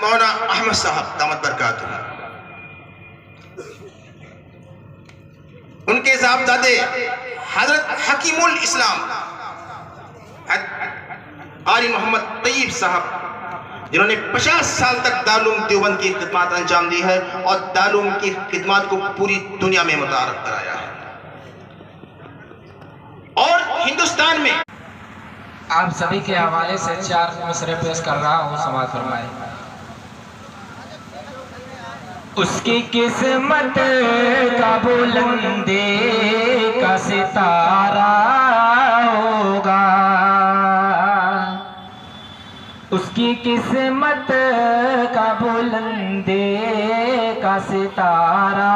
मौलाना अहमद साहब दामत बरकातुहू, उनके साहबजादे हजरत हकीमुल इस्लाम आली मोहम्मद तैयब साहब, जिन्होंने 50 साल तक दारुल देवबंद की खिदमत अंजाम दी है और दारुल की खिदमत को पूरी दुनिया में मुतारफ कराया है। और हिंदुस्तान में आप सभी के हवाले से 4 मिसरे पेश कर रहा हूँ, समाअत फरमाएं। उसकी किस्मत का बुलंदे का सितारा होगा, उसकी किस्मत का बुलंदे का सितारा